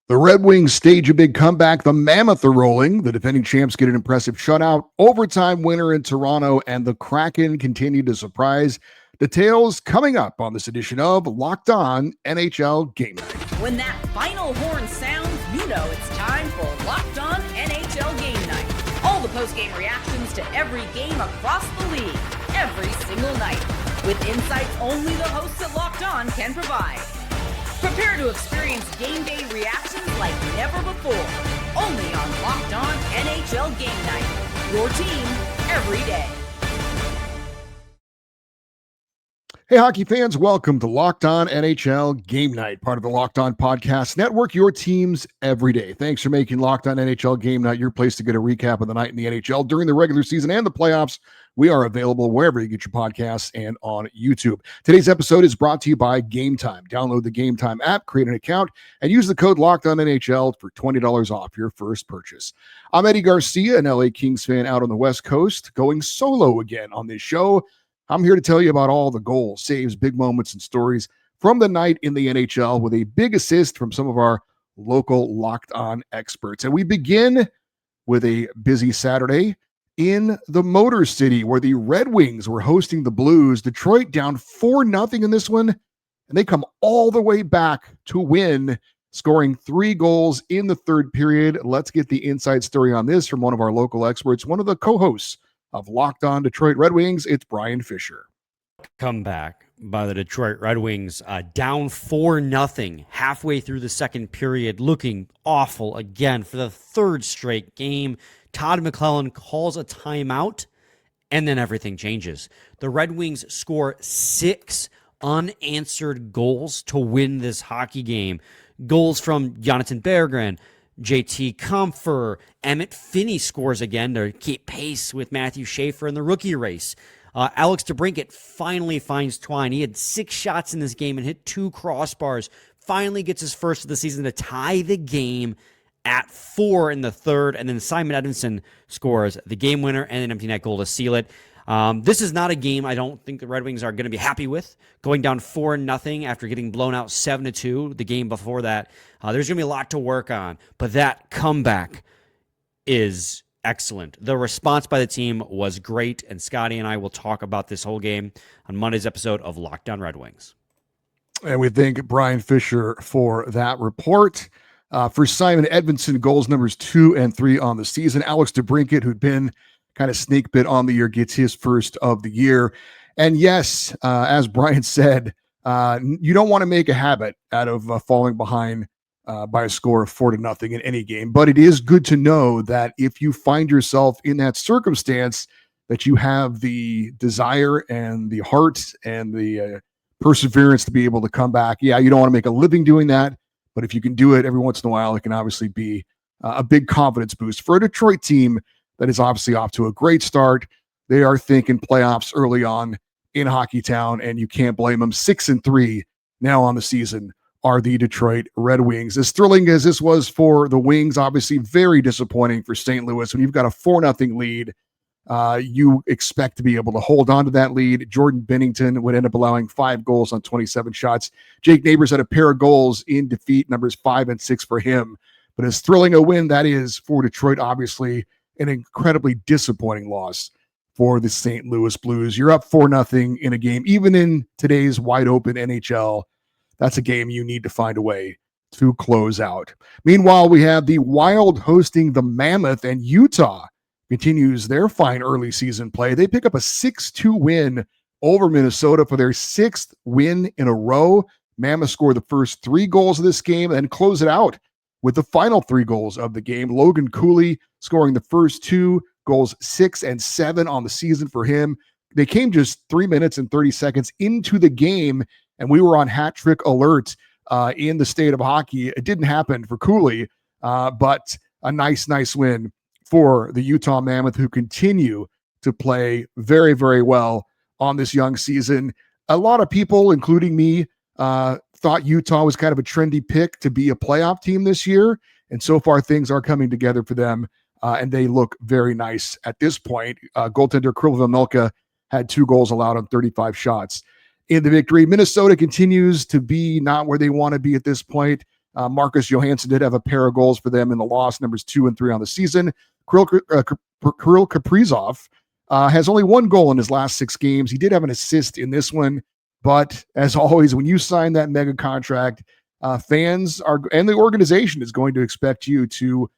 The Red Wings stage a big comeback. The Mammoth are rolling. The defending champs get an impressive shutout. Overtime winner in Toronto, and the Kraken continue to surprise. Details coming up on this edition of Locked On NHL Game Night. When that final horn sounds, you know it's time for Locked On NHL Game Night. All the post-game reactions to every game across the league, every single night, with insights only the hosts at Locked On can provide. Prepare to experience game day reactions like never before. Only on Locked On NHL Game Night. Your team every day. Hey, hockey fans, welcome to Locked On NHL Game Night, part of the Locked On Podcast Network, your teams every day. Thanks for making Locked On NHL Game Night your place to get a recap of the night in the NHL during the regular season and the playoffs. We are available wherever you get your podcasts and on YouTube. Today's episode is brought to you by Gametime. Download the Gametime app, create an account, and use the code LOCKEDONNHL for $20 off your first purchase. I'm Eddie Garcia, an LA Kings fan out on the West Coast, going solo again on this show. I'm here to tell you about all the goals, saves, big moments, and stories from the night in the NHL with a big assist from some of our local Locked On experts. And we begin with a busy Saturday in the Motor City, where the Red Wings were hosting the Blues. Detroit down 4-0 in this one, and they come all the way back to win, scoring 3 goals in the third period. Let's get the inside story on this from one of our local experts, one of the co-hosts of Locked On Detroit Red Wings. It's Brian Fisher. Comeback by the Detroit Red Wings, down 4-0 halfway through the second period, looking awful again for the third straight game. Todd McClellan calls a timeout, and then everything changes. The Red Wings score 6 unanswered goals to win this hockey game. Goals from Jonathan Berggren, JT Compher, Emmett Finney scores again to keep pace with Matthew Schaefer in the rookie race. Alex DeBrincat finally finds Twine. He had 6 shots in this game and hit 2 crossbars. Finally gets his first of the season to tie the game at 4 in the third. And then Simon Edmondson scores the game winner and an empty net goal to seal it. This is not a game I don't think the Red Wings are going to be happy with. Going down 4-0 after getting blown out 7-2 the game before that. There's going to be a lot to work on, but that comeback is excellent. The response by the team was great, and Scotty and I will talk about this whole game on Monday's episode of Locked On Red Wings. And we thank Brian Fisher for that report. For Simon Edmondson, goals numbers 2 and 3 on the season. Alex DeBrincat, who'd been kind of snake bit on the year, gets his first of the year. And yes, as Brian said, you don't want to make a habit out of falling behind by a score of 4-0 in any game. But it is good to know that if you find yourself in that circumstance, that you have the desire and the heart and the perseverance to be able to come back. Yeah, you don't want to make a living doing that, but if you can do it every once in a while, it can obviously be a big confidence boost for a Detroit team that is obviously off to a great start. They are thinking playoffs early on in Hockey Town, and you can't blame them. 6-3 now on the season are the Detroit Red Wings. As thrilling as this was for the Wings, obviously very disappointing for St. Louis. When you've got a 4-0 lead, you expect to be able to hold on to that lead. Jordan Binnington would end up allowing 5 goals on 27 shots. Jake Neighbors had a pair of goals in defeat, numbers 5 and 6 for him. But as thrilling a win that is for Detroit, obviously an incredibly disappointing loss for the St. Louis Blues. You're up 4-0 in a game, even in today's wide open NHL. That's a game you need to find a way to close out. Meanwhile, we have the Wild hosting the Mammoth, and Utah continues their fine early season play. They pick up a 6-2 win over Minnesota for their 6th win in a row. Mammoth scored the first 3 goals of this game and close it out with the final 3 goals of the game. Logan Cooley scoring the first 2 goals, 6 and 7 on the season for him. They came just 3 minutes and 30 seconds into the game, and we were on hat trick alert in the state of hockey. It didn't happen for Cooley, but a nice win for the Utah Mammoth, who continue to play very, very well on this young season. A lot of people, including me, thought Utah was kind of a trendy pick to be a playoff team this year. And so far, things are coming together for them, and they look very nice at this point. Goaltender Krylov Milka had 2 goals allowed on 35 shots in the victory. Minnesota continues to be not where they want to be at this point. Marcus Johansson did have a pair of goals for them in the loss, numbers 2 and 3 on the season. Kirill Kaprizov has only 1 goal in his last 6 games. He did have an assist in this one, but as always, when you sign that mega contract, fans are and the organization is going to expect you to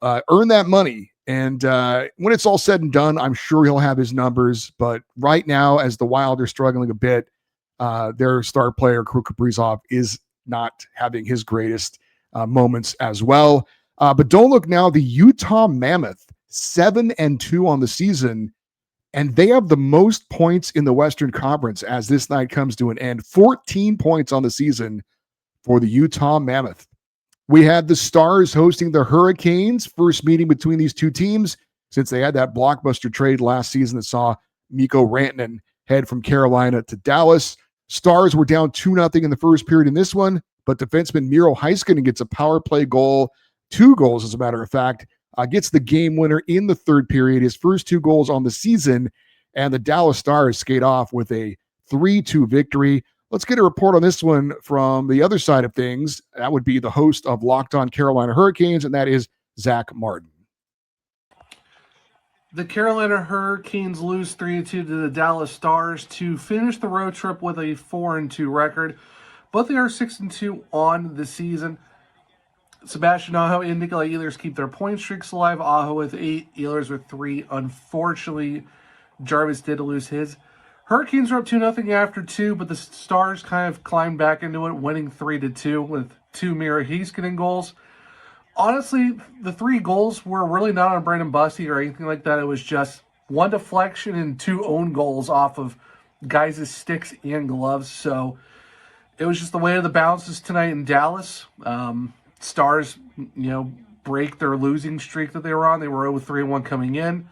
earn that money. And when it's all said and done, I'm sure he'll have his numbers. But right now, as the Wild are struggling a bit, their star player, Kirill Kaprizov, is not having his greatest moments as well. But don't look now, the Utah Mammoth, 7-2 on the season, and they have the most points in the Western Conference as this night comes to an end. 14 points on the season for the Utah Mammoth. We had the Stars hosting the Hurricanes, first meeting between these two teams since they had that blockbuster trade last season that saw Mikko Rantanen head from Carolina to Dallas. Stars were down 2-0 in the first period in this one, but defenseman Miro Heiskanen gets a power play goal, 2 goals as a matter of fact, gets the game winner in the third period, his first 2 goals on the season, and the Dallas Stars skate off with a 3-2 victory. Let's get a report on this one from the other side of things. That would be the host of Locked On Carolina Hurricanes, and that is Zach Martin. The Carolina Hurricanes lose 3-2 to the Dallas Stars to finish the road trip with a 4-2 record. But they are 6-2 on the season. Sebastian Aho and Nikolai Ehlers keep their point streaks alive. Aho with 8, Ehlers with 3. Unfortunately, Jarvis did lose his. Hurricanes are up 2-0 after 2, but the Stars kind of climbed back into it, winning 3-2 with 2 Miro Heiskanen goals. Honestly, the 3 goals were really not on Brandon Busty or anything like that. It was just 1 deflection and 2 own goals off of guys' sticks and gloves. So it was just the way of the bounces tonight in Dallas. Stars, break their losing streak that they were on. They were 0-3-1 coming in.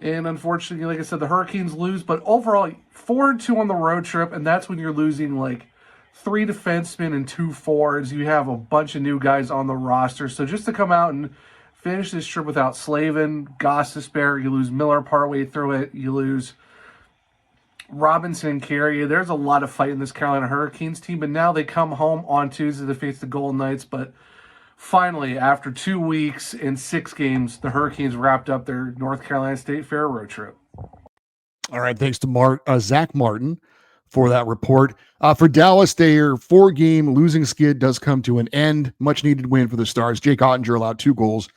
And unfortunately, like I said, the Hurricanes lose. But overall, 4-2 on the road trip, and that's when you're losing like 3 defensemen and 2 forwards. You have a bunch of new guys on the roster. So just to come out and finish this trip without Slavin, Gostisbehere, you lose Miller partway through it, you lose Robinson and Carey. There's a lot of fight in this Carolina Hurricanes team, but now they come home on Tuesday to face the Golden Knights. But finally, after 2 weeks and 6 games, the Hurricanes wrapped up their North Carolina State Fair road trip. All right, thanks to Zach Martin for that report. For Dallas, their 4-game losing skid does come to an end. Much needed win for the Stars. Jake Ottinger allowed 2 goals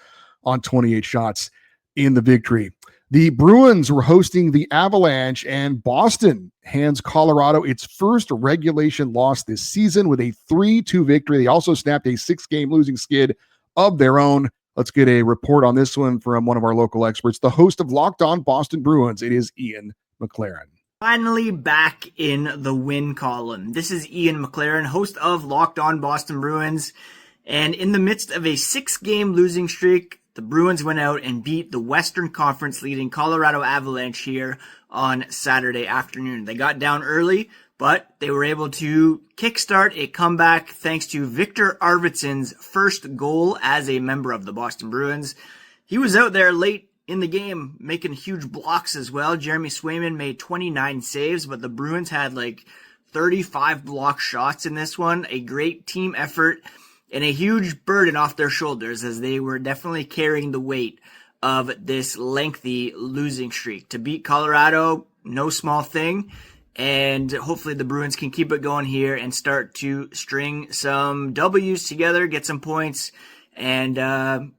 on 28 shots in the victory. The Bruins were hosting the Avalanche, and Boston hands Colorado its first regulation loss this season with a 3-2 victory. They also snapped a 6-game losing skid of their own. Let's get a report on this one from one of our local experts, the host of Locked On Boston Bruins. It is Ian McLaren. Finally back in the win column. This is Ian McLaren, host of Locked On Boston Bruins. And in the midst of a 6-game losing streak, the Bruins went out and beat the Western Conference leading Colorado Avalanche here on Saturday afternoon. They got down early, but they were able to kickstart a comeback thanks to Victor Arvidsson's first goal as a member of the Boston Bruins. He was out there late in the game, making huge blocks as well. Jeremy Swayman made 29 saves, but the Bruins had like 35 block shots in this one. A great team effort and a huge burden off their shoulders as they were definitely carrying the weight of this lengthy losing streak. To beat Colorado, no small thing. And hopefully the Bruins can keep it going here and start to string some W's together, get some points, and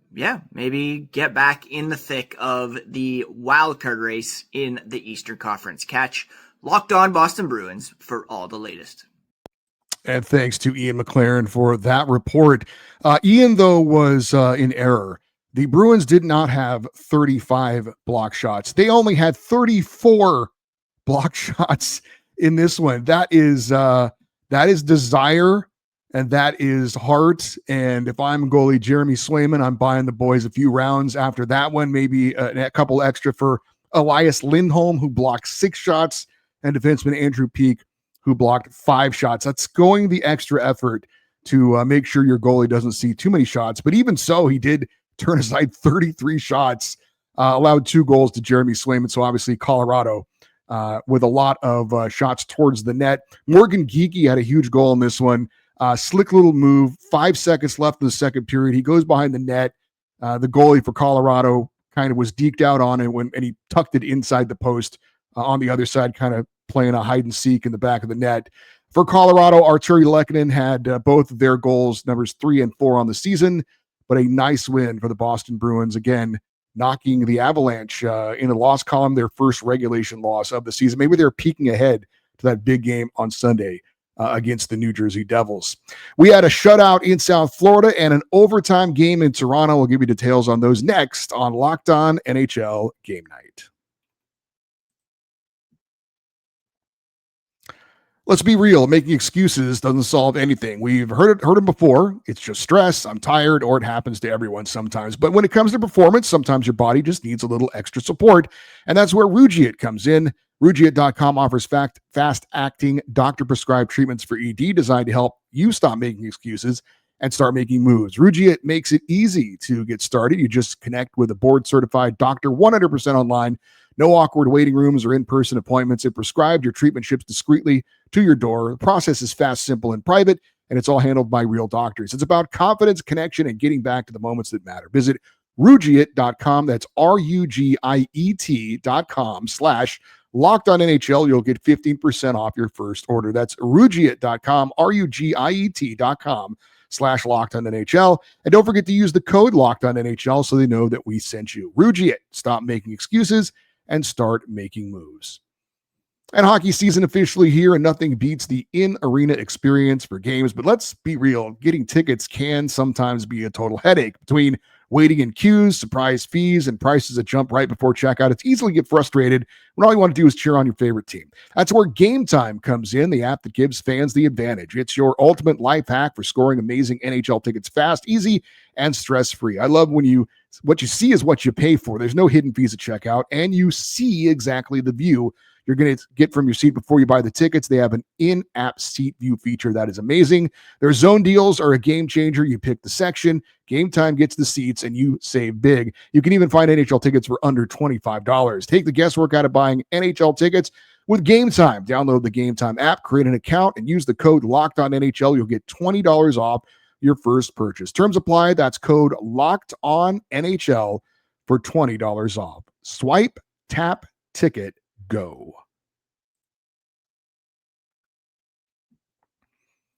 maybe get back in the thick of the wildcard race in the Eastern Conference. Catch Locked On Boston Bruins for all the latest. And thanks to Ian McLaren for that report. Ian, though, was in error. The Bruins did not have 35 block shots. They only had 34 block shots in this one. That is desire, and that is heart. And if I'm goalie Jeremy Swayman, I'm buying the boys a few rounds after that one, maybe a couple extra for Elias Lindholm, who blocked 6 shots, and defenseman Andrew Peak, who blocked 5 shots. That's going the extra effort to make sure your goalie doesn't see too many shots. But even so, he did turn aside 33 shots, allowed 2 goals to Jeremy Swayman. So obviously Colorado with a lot of shots towards the net. Morgan Geekie had a huge goal in this one. Slick little move, 5 seconds left in the second period. He goes behind the net. The goalie for Colorado kind of was deked out on it and he tucked it inside the post on the other side, kind of playing a hide and seek in the back of the net. For Colorado, Arturi Lehkonen had both of their goals, numbers 3 and 4 on the season, but a nice win for the Boston Bruins, again, knocking the Avalanche in the loss column, their first regulation loss of the season. Maybe they're peeking ahead to that big game on Sunday against the New Jersey Devils. We had a shutout in South Florida and an overtime game in Toronto. We'll give you details on those next on Locked On NHL Game Night. Let's be real. Making excuses doesn't solve anything. We've heard it before. It's just stress. I'm tired, or it happens to everyone sometimes. But when it comes to performance, sometimes your body just needs a little extra support. And that's where Rugiet comes in. Rugiet.com offers fast-acting, doctor-prescribed treatments for ED designed to help you stop making excuses and start making moves. Rugiet makes it easy to get started. You just connect with a board-certified doctor 100% online. No awkward waiting rooms or in-person appointments. It prescribed your treatment ships discreetly to your door. The process is fast, simple, and private, and it's all handled by real doctors. It's about confidence, connection, and getting back to the moments that matter. Visit Rugiet.com. That's RUGIET.com/LockedOnNHL. You'll get 15% off your first order. That's Rugiet.com, RUGIET.com/LockedOnNHL. And don't forget to use the code LockedOnNHL so they know that we sent you. Rugiet. Stop making excuses and start making moves. And hockey season officially here, and nothing beats the in-arena experience for games. But let's be real, getting tickets can sometimes be a total headache. Between waiting in queues, surprise fees, and prices that jump right before checkout, it's easy to get frustrated when all you want to do is cheer on your favorite team. That's where Gametime comes in, the app that gives fans the advantage. It's your ultimate life hack for scoring amazing NHL tickets fast, easy, and stress-free. I love when what you see is what you pay for. There's no hidden fees at checkout, and you see exactly the view you're going to get from your seat before you buy the tickets. They have an in-app seat view feature that is amazing. Their zone deals are a game changer. You pick the section, Gametime gets the seats, and you save big. You can even find NHL tickets for under $25. Take the guesswork out of buying NHL tickets with Gametime. Download the Gametime app, create an account, and use the code LOCKEDONNHL. You'll get $20 off your first purchase. Terms apply. That's code LOCKEDONNHL for $20 off. Swipe, tap, ticket, go.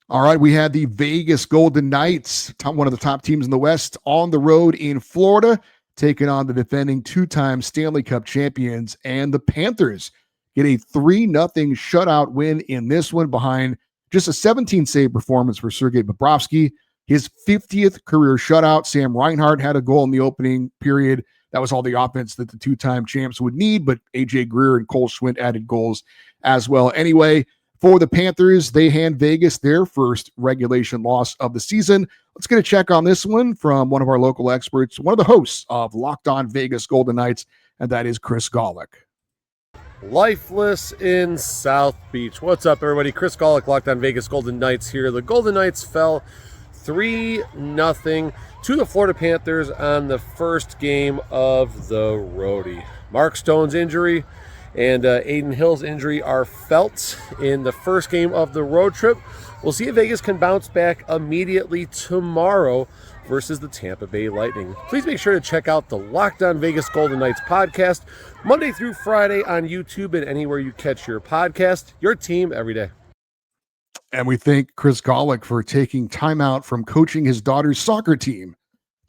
All right, we had the Vegas Golden Knights, one of the top teams in the West, on the road in Florida, taking on the defending two-time Stanley Cup champions, and the Panthers get a 3-0 shutout win in this one behind just a 17-save performance for Sergei Bobrovsky. His 50th career shutout. Sam Reinhart had a goal in the opening period. That was all the offense that the two-time champs would need, but A.J. Greer and Cole Schwindt added goals as well. Anyway, for the Panthers, they hand Vegas their first regulation loss of the season. Let's get a check on this one from one of our local experts, one of the hosts of Locked On Vegas Golden Knights, and that is Chris Golick. Lifeless in South Beach. What's up, everybody? Chris Golick, Locked On Vegas Golden Knights here. The Golden Knights fell 3-0 to the Florida Panthers on the first game of the roadie. Mark Stone's injury and Aiden Hill's injury are felt in the first game of the road trip. We'll see if Vegas can bounce back immediately tomorrow versus the Tampa Bay Lightning. Please make sure to check out the Locked On Vegas Golden Knights podcast Monday through Friday on YouTube and anywhere you catch your podcast. Your team every day. And we thank Chris Golick for taking time out from coaching his daughter's soccer team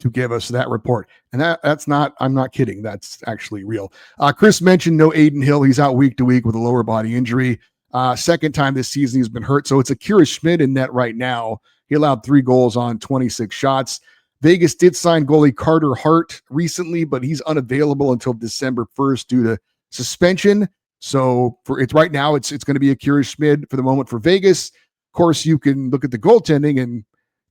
to give us that report. And that's not, I'm not kidding. That's actually real. Chris mentioned no Aiden Hill. He's out week to week with a lower body injury. Second time this season he's been hurt. So it's Akira Schmid in net right now. He allowed 3 goals on 26 shots. Vegas did sign goalie Carter Hart recently, but he's unavailable until December 1st due to suspension. So it's right now, it's going to be Akira Schmid for the moment for Vegas. Of course, you can look at the goaltending, and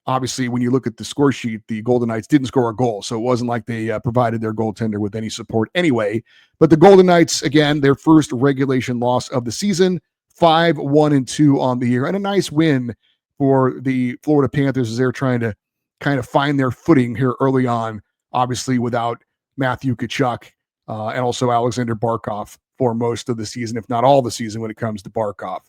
obviously when you look at the score sheet, the Golden Knights didn't score a goal. So it wasn't like they provided their goaltender with any support anyway. But the Golden Knights, again, their first regulation loss of the season, 5-1-2 on the year, and a nice win for the Florida Panthers as they're trying to kind of find their footing here early on, obviously without Matthew Tkachuk and also Alexander Barkov for most of the season, if not all the season when it comes to Barkov.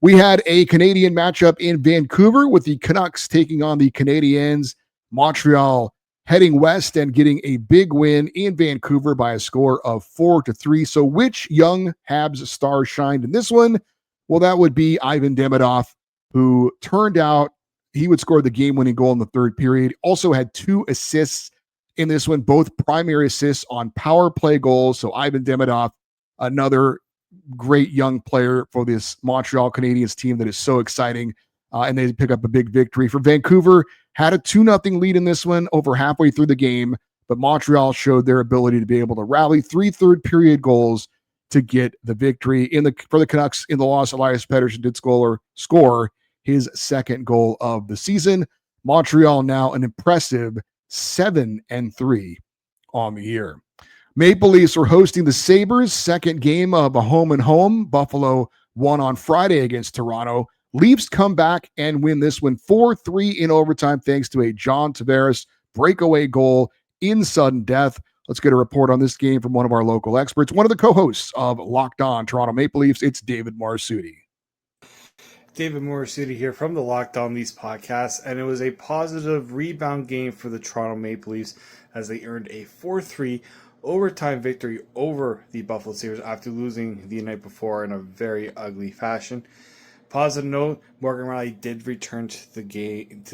We had a Canadian matchup in Vancouver with the Canucks taking on the Canadiens. Montreal heading west and getting a big win in Vancouver by a score of 4-3. So which young Habs star shined in this one? Well, that would be Ivan Demidov, who turned out he would score the game-winning goal in the third period. Also had 2 assists in this one, both primary assists on power play goals. So Ivan Demidov, another great young player for this Montreal Canadiens team that is so exciting. And they pick up a big victory. For Vancouver, had a 2-0 lead in this one over halfway through the game, but Montreal showed their ability to be able to rally 3 third period goals to get the victory. For the Canucks in the loss, Elias Pettersson did score his second goal of the season. Montreal now an impressive 7-3 on the year. Maple Leafs were hosting the Sabres, second game of a home and home. Buffalo won on Friday against Toronto. Leafs come back and win this one 4-3 in overtime thanks to a John Tavares breakaway goal in sudden death. Let's get a report on this game from one of our local experts, one of the co-hosts of Locked On Toronto Maple Leafs. It's David Morisuti. David Morisuti here from the Locked On Leafs podcast, and it was a positive rebound game for the Toronto Maple Leafs as they earned a 4-3 overtime victory over the Buffalo Sabres after losing the night before in a very ugly fashion. Positive note, Morgan Rielly did return to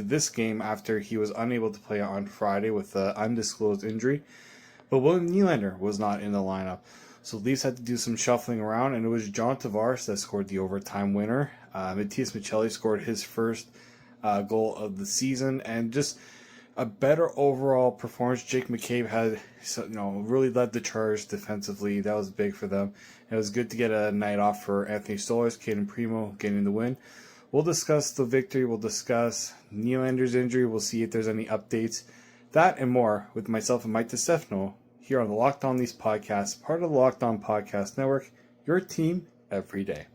this game after he was unable to play on Friday with an undisclosed injury, but William Nylander was not in the lineup. So Leafs had to do some shuffling around, and it was John Tavares that scored the overtime winner. Matias Maccelli scored his first goal of the season, and just a better overall performance. Jake McCabe had, really led the charge defensively. That was big for them. It was good to get a night off for Anthony Stolarz, Caden Primo getting the win. We'll discuss the victory. We'll discuss Nylander's injury. We'll see if there's any updates. That and more with myself and Mike DeStefano here on the Locked On Leafs podcast, part of the Locked On Podcast Network, your team every day.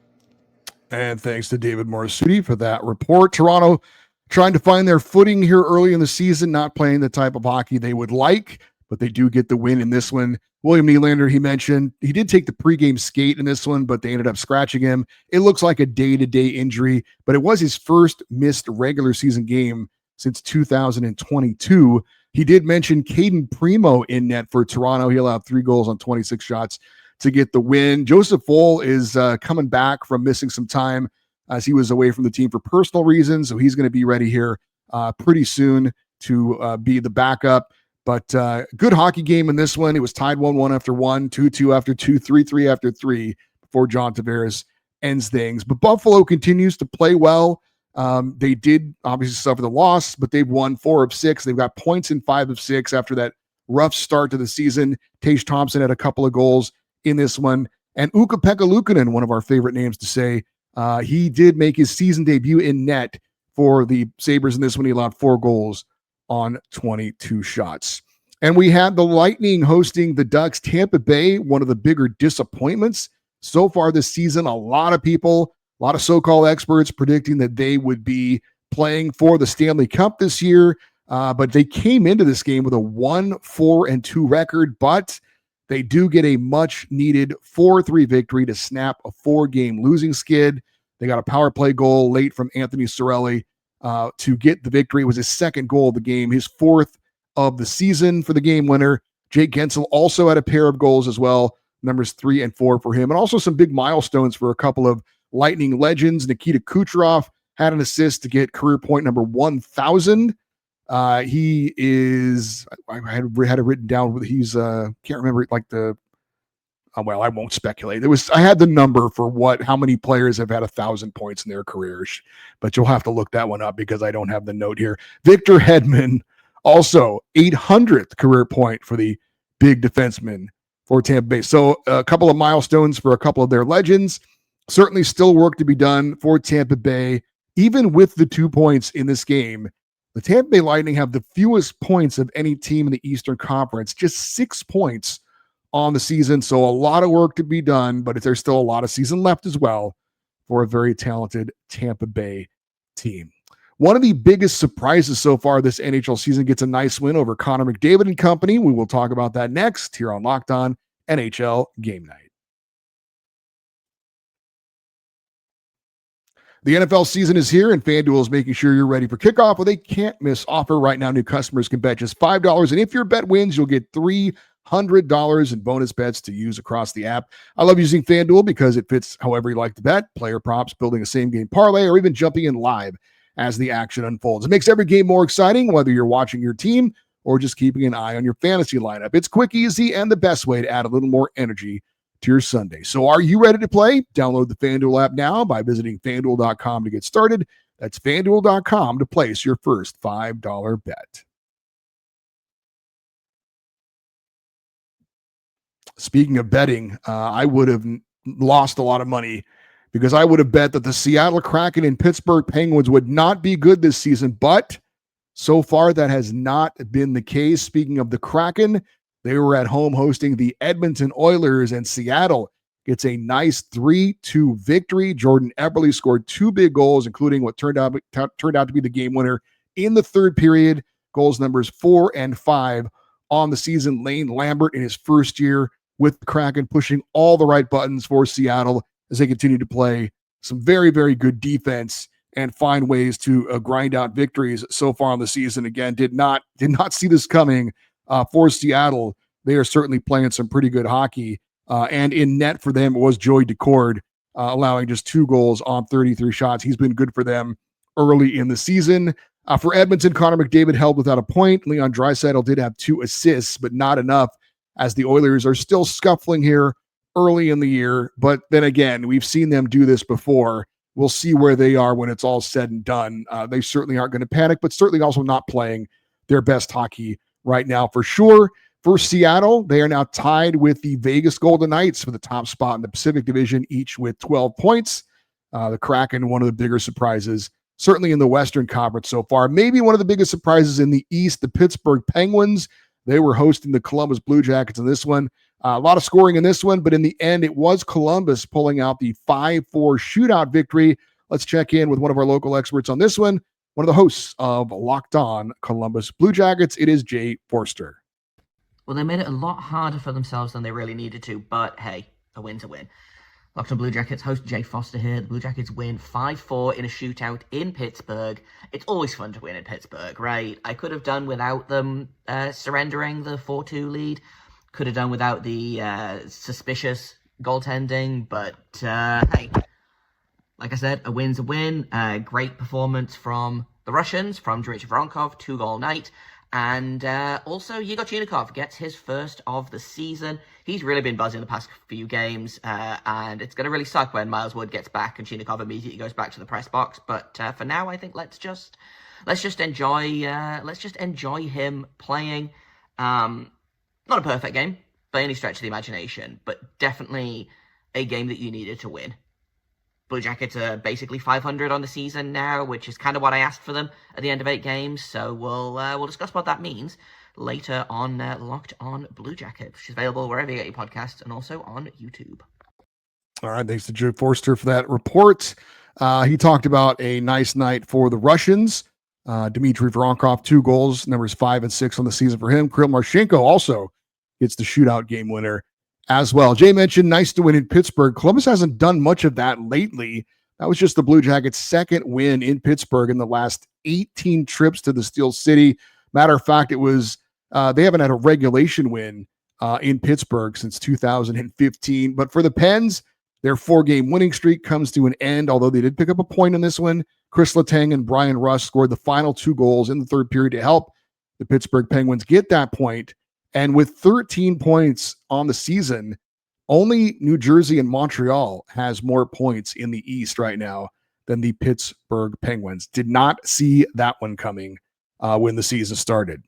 And thanks to David Morisuti for that report. Toronto trying to find their footing here early in the season, not playing the type of hockey they would like, but they do get the win in this one. William Nylander, he mentioned, he did take the pregame skate in this one, but they ended up scratching him. It looks like a day-to-day injury, but it was his first missed regular season game since 2022. He did mention Caden Primo in net for Toronto. He allowed 3 goals on 26 shots to get the win. Joseph Woll is coming back from missing some time as he was away from the team for personal reasons, so he's going to be ready here pretty soon to be the backup. But good hockey game in this one. It was tied 1-1 after 1, 2-2 after 2, 3-3 after 3 before John Tavares ends things. But Buffalo continues to play well. They did obviously suffer the loss, but they've won 4 of 6. They've got points in 5 of 6 after that rough start to the season. Tage Thompson had a couple of goals in this one. And Ukko-Pekka Luukkonen, one of our favorite names to say, he did make his season debut in net for the Sabres in this one. He allowed 4 goals on 22 shots. And we had the Lightning hosting the Ducks. Tampa Bay, one of the bigger disappointments so far this season. A lot of people, a lot of so-called experts predicting that they would be playing for the Stanley Cup this year. But they came into this game with a 1-4-2 record, but they do get a much-needed 4-3 victory to snap a 4-game losing skid. They got a power play goal late from Anthony Cirelli to get the victory. It was his second goal of the game, his 4th of the season for the game winner. Jake Gensel also had a pair of goals as well, numbers 3 and 4 for him, and also some big milestones for a couple of Lightning legends. Nikita Kucherov had an assist to get career point number 1,000. He is, I had it written down. He's, can't remember like well, I won't speculate. I had the number for how many players have had 1,000 points in their careers, but you'll have to look that one up because I don't have the note here. Victor Hedman, also 800th career point for the big defenseman for Tampa Bay. So a couple of milestones for a couple of their legends. Certainly still work to be done for Tampa Bay. Even with the 2 points in this game, the Tampa Bay Lightning have the fewest points of any team in the Eastern Conference, just 6 points on the season. So a lot of work to be done, but there's still a lot of season left as well for a very talented Tampa Bay team. One of the biggest surprises so far this NHL season gets a nice win over Connor McDavid and company. We will talk about that next here on Locked On NHL Game Night. The NFL season is here, and FanDuel is making sure you're ready for kickoff with a can't-miss offer. Right now, new customers can bet just $5, and if your bet wins, you'll get $300 in bonus bets to use across the app. I love using FanDuel because it fits however you like to bet, player props, building a same-game parlay, or even jumping in live as the action unfolds. It makes every game more exciting, whether you're watching your team or just keeping an eye on your fantasy lineup. It's quick, easy, and the best way to add a little more energy to your Sunday. So are you ready to play? Download the FanDuel app now by visiting FanDuel.com to get started. That's FanDuel.com to place your first $5 bet. Speaking of betting, I would have lost a lot of money because I would have bet that the Seattle Kraken and Pittsburgh Penguins would not be good this season, but so far that has not been the case. Speaking of the Kraken, they were at home hosting the Edmonton Oilers, and Seattle gets a nice 3-2 victory. Jordan Eberle scored 2 big goals, including what turned out to be the game winner in the third period. Goals numbers 4 and 5 on the season. Lane Lambert in his first year with the Kraken pushing all the right buttons for Seattle as they continue to play some very, very good defense and find ways to grind out victories so far on the season. Again, did not see this coming. For Seattle, they are certainly playing some pretty good hockey. And in net for them was Joey Decord, allowing just 2 goals on 33 shots. He's been good for them early in the season. For Edmonton, Connor McDavid held without a point. Leon Draisaitl did have 2 assists, but not enough, as the Oilers are still scuffling here early in the year. But then again, we've seen them do this before. We'll see where they are when it's all said and done. They certainly aren't going to panic, but certainly also not playing their best hockey right now for sure. For Seattle, they are now tied with the Vegas Golden Knights for the top spot in the Pacific Division, each with 12 points. The Kraken, one of the bigger surprises, certainly in the Western Conference so far. Maybe one of the biggest surprises in the East, the Pittsburgh Penguins. They were hosting the Columbus Blue Jackets in this one. A lot of scoring in this one, but in the end, it was Columbus pulling out the 5-4 shootout victory. Let's check in with one of our local experts on this one. One of the hosts of Locked On Columbus Blue Jackets, it is Jay Forster. Well, they made it a lot harder for themselves than they really needed to, but hey, a win's a win. Locked On Blue Jackets, host Jay Foster here. The Blue Jackets win 5-4 in a shootout in Pittsburgh. It's always fun to win in Pittsburgh, right? I could have done without them surrendering the 4-2 lead. Could have done without the suspicious goaltending, but hey, like I said, a win's a win. Great performance from the Russians, from Dmitry Voronkov, 2-goal night. And also, Yegor Chinakhov gets his first of the season. He's really been buzzing the past few games, and it's going to really suck when Miles Wood gets back and Chinakhov immediately goes back to the press box. But for now, I think let's just enjoy him playing. Not a perfect game by any stretch of the imagination, but definitely a game that you needed to win. Blue Jackets are basically 500 on the season now, which is kind of what I asked for them at the end of 8 games. So we'll discuss what that means later on Locked On Blue Jackets, which is available wherever you get your podcasts and also on YouTube. All right, thanks to Joe Forster for that report. He talked about a nice night for the Russians. Dmitry Voronkov, 2 goals, numbers 5 and 6 on the season for him. Kirill Marchenko also gets the shootout game winner as well. Jay mentioned nice to win in Pittsburgh. Columbus hasn't done much of that lately. That was just the Blue Jackets' second win in Pittsburgh in the last 18 trips to the Steel City. Matter of fact, it was they haven't had a regulation win in Pittsburgh since 2015. But for the Pens, their 4-game winning streak comes to an end, although they did pick up a point in this one. Chris Letang and Brian Russ scored the final 2 goals in the third period to help the Pittsburgh Penguins get that point. And with 13 points on the season, only New Jersey and Montreal has more points in the East right now than the Pittsburgh Penguins. Did not see that one coming when the season started.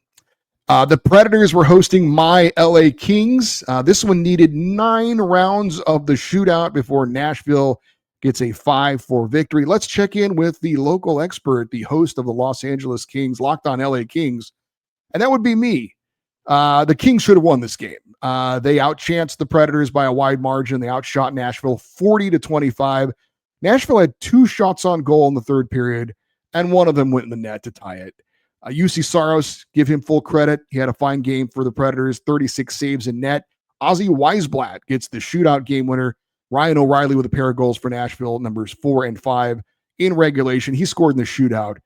The Predators were hosting my LA Kings. This one needed 9 rounds of the shootout before Nashville gets a 5-4 victory. Let's check in with the local expert, the host of the Los Angeles Kings, Locked On LA Kings, and that would be me. The Kings should have won this game. They outchanced the Predators by a wide margin. They outshot Nashville 40-25. Nashville had 2 shots on goal in the third period, and one of them went in the net to tie it. UC Saros, give him full credit. He had a fine game for the Predators, 36 saves in net. Ozzy Weisblatt gets the shootout game winner. Ryan O'Reilly with a pair of goals for Nashville, numbers 4 and 5, in regulation. He scored in the shootout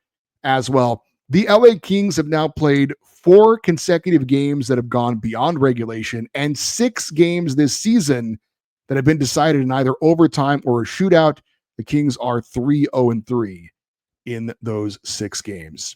as well. The LA Kings have now played 4 consecutive games that have gone beyond regulation and 6 games this season that have been decided in either overtime or a shootout. The Kings are 3-0-3 in those 6 games.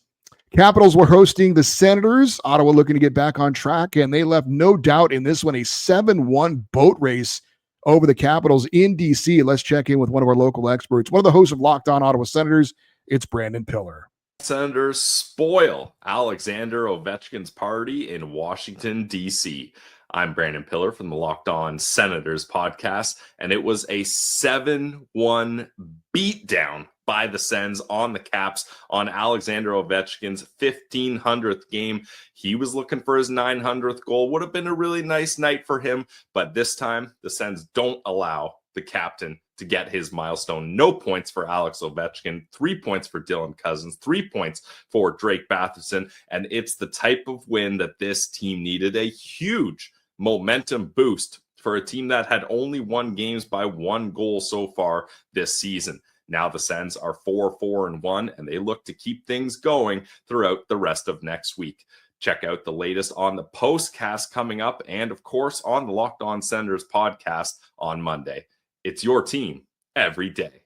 Capitals were hosting the Senators. Ottawa looking to get back on track, and they left no doubt in this one, a 7-1 boat race over the Capitals in D.C. Let's check in with one of our local experts, one of the hosts of Locked On Ottawa Senators. It's Brandon Pillar. Senators spoil Alexander Ovechkin's party in Washington, D.C. I'm Brandon Pillar from the Locked On Senators podcast, and it was a 7-1 beatdown by the Sens on the Caps on Alexander Ovechkin's 1,500th game. He was looking for his 900th goal. Would have been a really nice night for him, but this time the Sens don't allow the captain to get his milestone. No points for Alex Ovechkin, 3 points for Dylan Cousins, 3 points for Drake Batherson, and it's the type of win that this team needed, a huge momentum boost for a team that had only won games by 1 goal so far this season. Now the Sens are 4-4-1, and they look to keep things going throughout the rest of next week. Check out the latest on the postcast coming up, and of course on the Locked On Senators podcast on Monday. It's your team every day.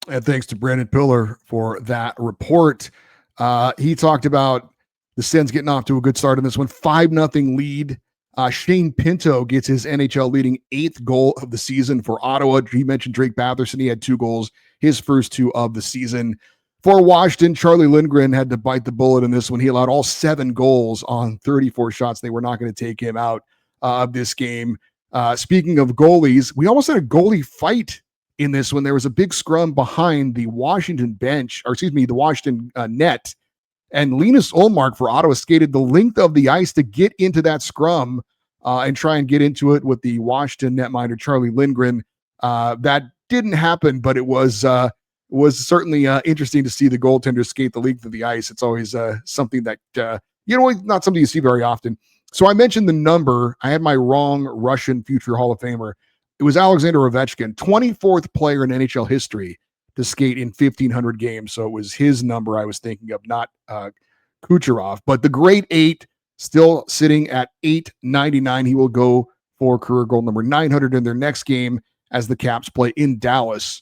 And thanks to Brandon Pillar for that report. He talked about the Sens getting off to a good start in this one, 5-0 lead. Shane Pinto gets his NHL leading 8th goal of the season for Ottawa. He mentioned Drake Batherson. He had 2 goals, his first 2 of the season. For Washington, Charlie Lindgren had to bite the bullet in this one. He allowed all 7 goals on 34 shots. They were not going to take him out of this game. Speaking of goalies, we almost had a goalie fight in this one. There was a big scrum behind the Washington bench, or excuse me, the Washington net. And Linus Ullmark for Ottawa skated the length of the ice to get into that scrum and try and get into it with the Washington netminder, Charlie Lindgren. That didn't happen, but it was certainly interesting to see the goaltender skate the length of the ice. It's always something that, not something you see very often. So I mentioned the number. I had my wrong Russian future Hall of Famer. It was Alexander Ovechkin, 24th player in NHL history to skate in 1,500 games. So it was his number I was thinking of, not Kucherov. But the great 8 still sitting at 899. He will go for career goal number 900 in their next game as the Caps play in Dallas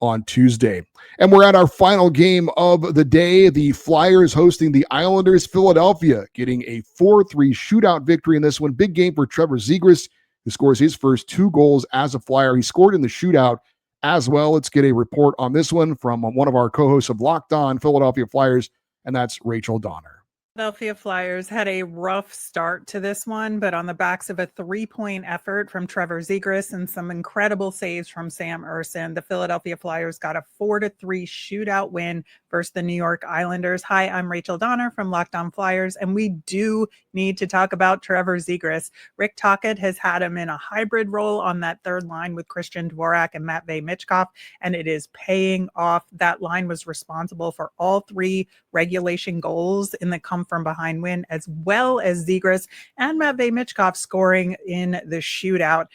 on Tuesday. And we're at our final game of the day. The Flyers hosting the Islanders. Philadelphia getting a 4-3 shootout victory in this one. Big game for Trevor Zegras, who scores his first 2 goals as a Flyer. He scored in the shootout as well. Let's get a report on this one from one of our co-hosts of Locked On Philadelphia Flyers, and that's Rachel Donner. Philadelphia Flyers had a rough start to this one, but on the backs of a 3-point effort from Trevor Zegras and some incredible saves from Sam Ersson, the Philadelphia Flyers got a 4-3 shootout win versus the New York Islanders. Hi, I'm Rachel Donner from Locked On Flyers, and we do need to talk about Trevor Zegras. Rick Tocchet has had him in a hybrid role on that third line with Christian Dvorak and Matvei Michkov, and it is paying off. That line was responsible for all 3 regulation goals in the come from behind win, as well as Zegras and Matvei Michkov scoring in the shootout.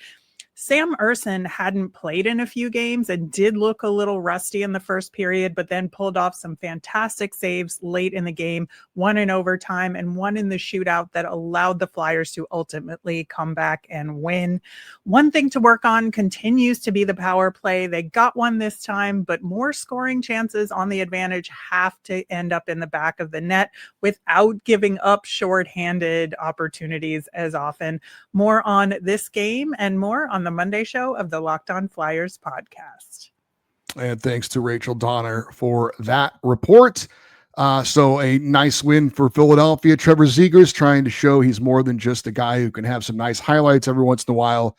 Sam Ersson hadn't played in a few games and did look a little rusty in the first period, but then pulled off some fantastic saves late in the game, one in overtime and one in the shootout that allowed the Flyers to ultimately come back and win. One thing to work on continues to be the power play. They got one this time, but more scoring chances on the advantage have to end up in the back of the net without giving up shorthanded opportunities as often. More on this game and more on the Monday show of the Locked On Flyers podcast. And thanks to Rachel Donner for that report. So a nice win for Philadelphia. Trevor Zegras trying to show he's more than just a guy who can have some nice highlights every once in a while.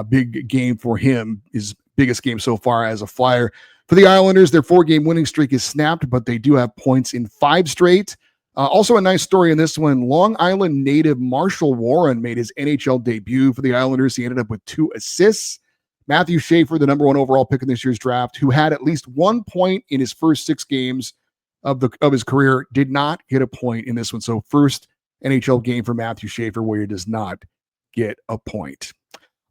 Big game for him, his biggest game so far as a Flyer. For the Islanders, their 4-game winning streak is snapped, but they do have points in 5 straight. Also a nice story in this one, Long Island native Marshall Warren made his NHL debut for the Islanders. He ended up with 2 assists. Matthew Schaefer, the number 1 overall pick in this year's draft, who had at least 1 point in his first 6 games of his career, did not get a point in this one. So first NHL game for Matthew Schaefer where he does not get a point.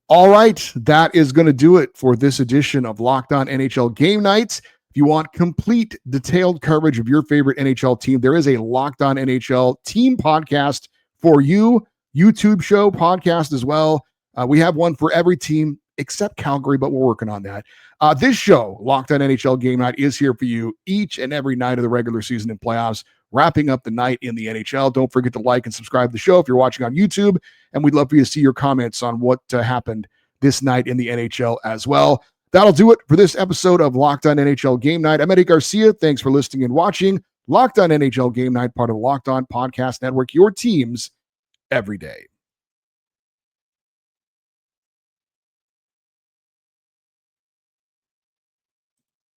All right, that is going to do it for this edition of Locked On NHL Game Night. If If you want complete, detailed coverage of your favorite NHL team, there is a Locked On NHL team podcast for you, YouTube show, podcast as well. We have one for every team except Calgary, but we're working on that. This show, Locked On NHL Game Night, is here for you each and every night of the regular season and playoffs, wrapping up the night in the NHL. Don't forget to like and subscribe to the show if you're watching on YouTube, and we'd love for you to see your comments on what happened this night in the NHL as well. That'll do it for this episode of Locked On NHL Game Night. I'm Eddie Garcia. Thanks for listening and watching. Locked On NHL Game Night, part of the Locked On Podcast Network, your teams every day.